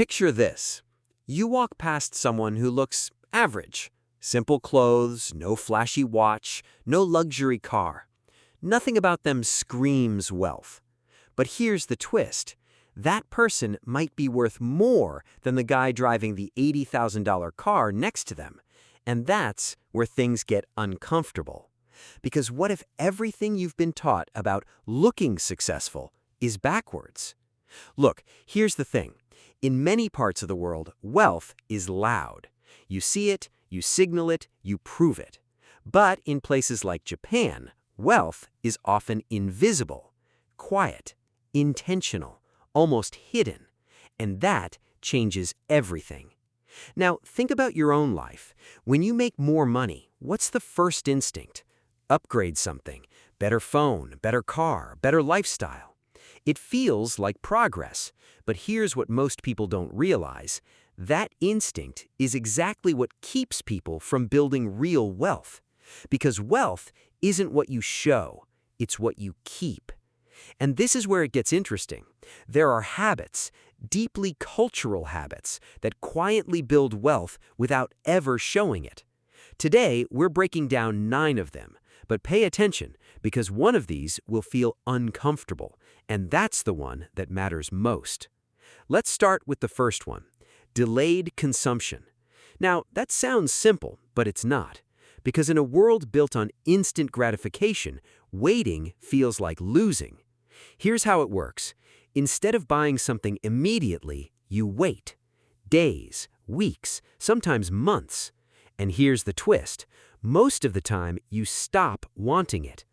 Picture this. You walk past someone who looks average. Simple clothes, no flashy watch, no luxury car. Nothing about them screams wealth. But here's the twist. That person might be worth more than the guy driving the $80,000 car next to them. And that's where things get uncomfortable. Because what if everything you've been taught about looking successful is backwards? Look, here's the thing. In many parts of the world, wealth is loud. You see it, you signal it, you prove it. But in places like Japan, wealth is often invisible, quiet, intentional, almost hidden. And that changes everything. Now, think about your own life. When you make more money, what's the first instinct? Upgrade something. Better phone, better car, better lifestyle. It feels like progress, but here's what most people don't realize. That instinct is exactly what keeps people from building real wealth. Because wealth isn't what you show, it's what you keep. And this is where it gets interesting. There are habits, deeply cultural habits, that quietly build wealth without ever showing it. Today, we're breaking down 9 of them. But pay attention, because one of these will feel uncomfortable, and that's the one that matters most. Let's start with the first one, delayed consumption. Now, that sounds simple, but it's not. Because in a world built on instant gratification, waiting feels like losing. Here's how it works. Instead of buying something immediately, you wait. Days, weeks, sometimes months. And here's the twist. Most of the time, you stop wanting it.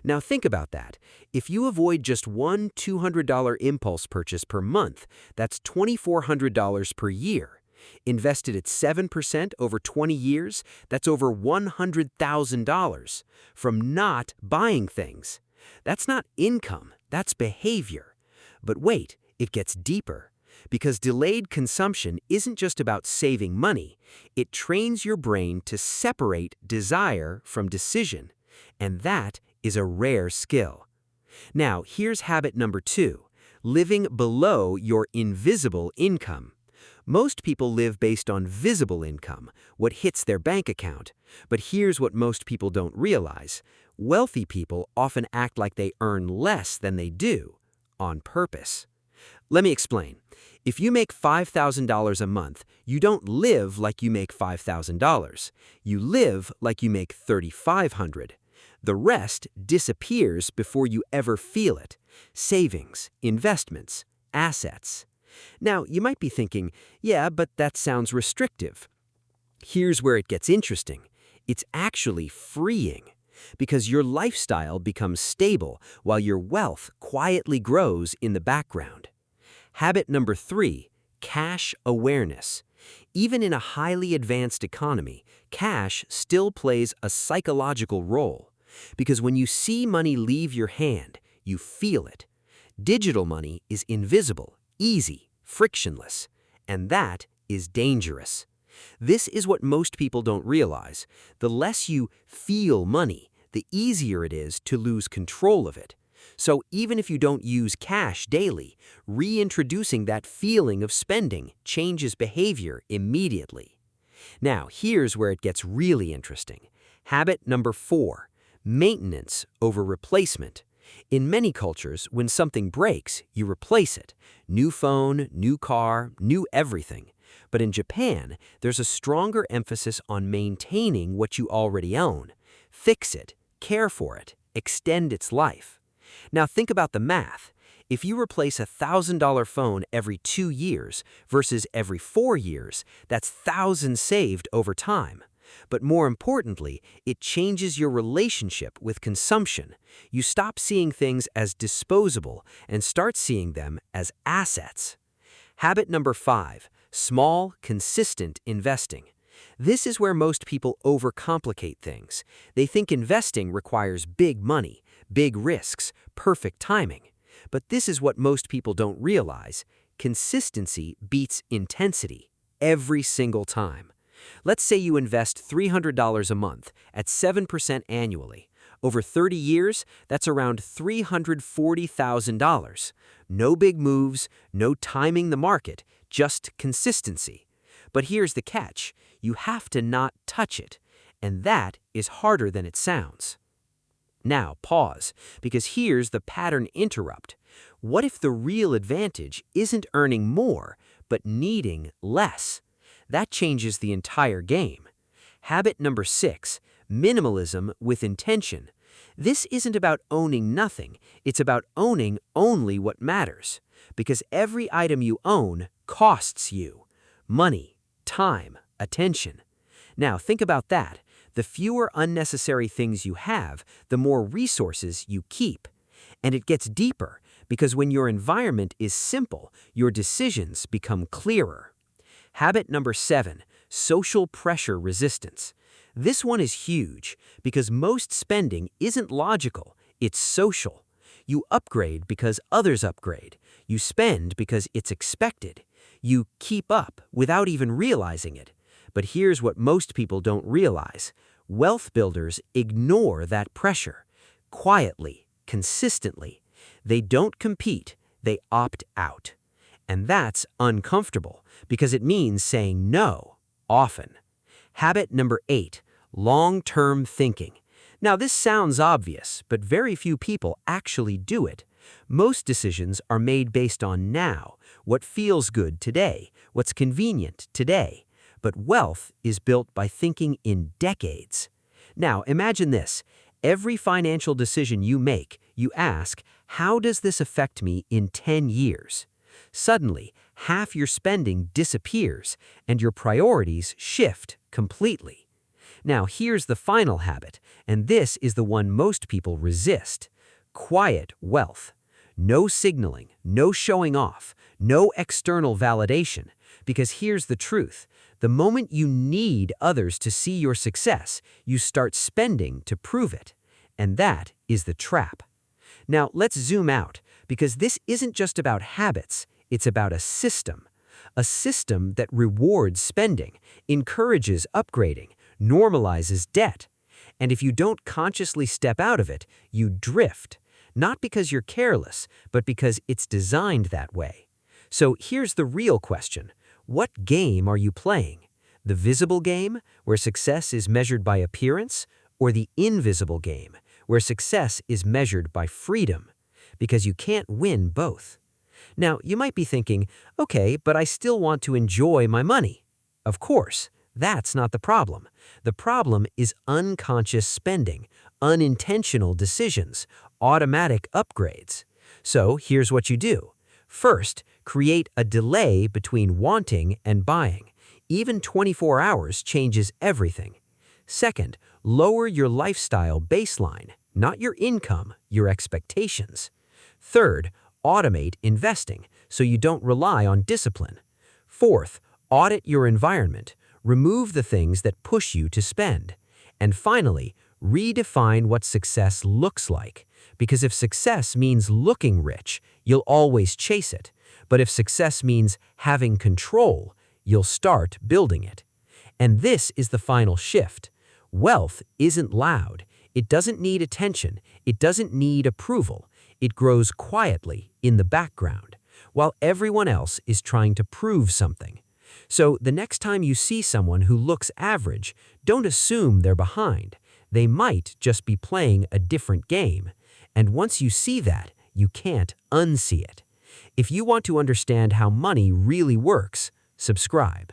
Now think about that. If you avoid just one $200 impulse purchase per month, that's $2,400 per year. Invested at 7% over 20 years, that's over $100,000 from not buying things. That's not income, that's behavior. But wait, it gets deeper. Because delayed consumption isn't just about saving money, it trains your brain to separate desire from decision, and that is a rare skill. Now, here's habit number 2, living below your invisible income. Most people live based on visible income, what hits their bank account. But here's what most people don't realize. Wealthy people often act like they earn less than they do, on purpose. Let me explain. If you make $5,000 a month, you don't live like you make $5,000. You live like you make $3,500. The rest disappears before you ever feel it. Savings, investments, assets. Now, you might be thinking, yeah, but that sounds restrictive. Here's where it gets interesting. It's actually freeing. Because your lifestyle becomes stable while your wealth quietly grows in the background. Habit number 3, cash awareness. Even in a highly advanced economy, cash still plays a psychological role. Because when you see money leave your hand, you feel it. Digital money is invisible, easy, frictionless, and that is dangerous. This is what most people don't realize. The less you feel money, the easier it is to lose control of it. So even if you don't use cash daily, reintroducing that feeling of spending changes behavior immediately. Now, here's where it gets really interesting. Habit number 4, maintenance over replacement. In many cultures, when something breaks, you replace it. New phone, new car, new everything. But in Japan, there's a stronger emphasis on maintaining what you already own. Fix it, care for it, extend its life. Now think about the math. If you replace a $1,000 phone every 2 years versus every 4 years, that's thousands saved over time. But more importantly, it changes your relationship with consumption. You stop seeing things as disposable and start seeing them as assets. Habit number 5, small, consistent investing. This is where most people overcomplicate things. They think investing requires big money, big risks, perfect timing. But this is what most people don't realize. Consistency beats intensity every single time. Let's say you invest $300 a month at 7% annually. Over 30 years, that's around $340,000. No big moves, no timing the market, just consistency. But here's the catch. You have to not touch it, and that is harder than it sounds. Now, pause, because here's the pattern interrupt. What if the real advantage isn't earning more, but needing less? That changes the entire game. Habit number 6, minimalism with intention. This isn't about owning nothing, it's about owning only what matters. Because every item you own costs you money, time, attention. Now, think about that. The fewer unnecessary things you have, the more resources you keep. And it gets deeper, because when your environment is simple, your decisions become clearer. Habit number 7, social pressure resistance. This one is huge, because most spending isn't logical, it's social. You upgrade because others upgrade. You spend because it's expected. You keep up without even realizing it. But here's what most people don't realize. Wealth builders ignore that pressure. Quietly, consistently. They don't compete, they opt out. And that's uncomfortable, because it means saying no, often. Habit number 8, long-term thinking. Now, this sounds obvious, but very few people actually do it. Most decisions are made based on now, what feels good today, what's convenient today. But wealth is built by thinking in decades. Now, imagine this. Every financial decision you make, you ask, how does this affect me in 10 years? Suddenly, half your spending disappears, and your priorities shift completely. Now, here's the final habit, and this is the one most people resist. Quiet wealth. No signaling, no showing off, no external validation. Because here's the truth. The moment you need others to see your success, you start spending to prove it. And that is the trap. Now, let's zoom out, because this isn't just about habits, it's about a system. A system that rewards spending, encourages upgrading, normalizes debt. And if you don't consciously step out of it, you drift. Not because you're careless, but because it's designed that way. So here's the real question. What game are you playing? The visible game, where success is measured by appearance, or the invisible game, where success is measured by freedom? Because you can't win both. Now, you might be thinking, okay, but I still want to enjoy my money. Of course, that's not the problem. The problem is unconscious spending, unintentional decisions, automatic upgrades. So here's what you do. First, create a delay between wanting and buying. Even 24 hours changes everything. Second, lower your lifestyle baseline, not your income, your expectations. Third, automate investing so you don't rely on discipline. Fourth, audit your environment. Remove the things that push you to spend. And finally, redefine what success looks like. Because if success means looking rich, you'll always chase it. But if success means having control, you'll start building it. And this is the final shift. Wealth isn't loud. It doesn't need attention. It doesn't need approval. It grows quietly in the background, while everyone else is trying to prove something. So the next time you see someone who looks average, don't assume they're behind. They might just be playing a different game. And once you see that, you can't unsee it. If you want to understand how money really works, subscribe.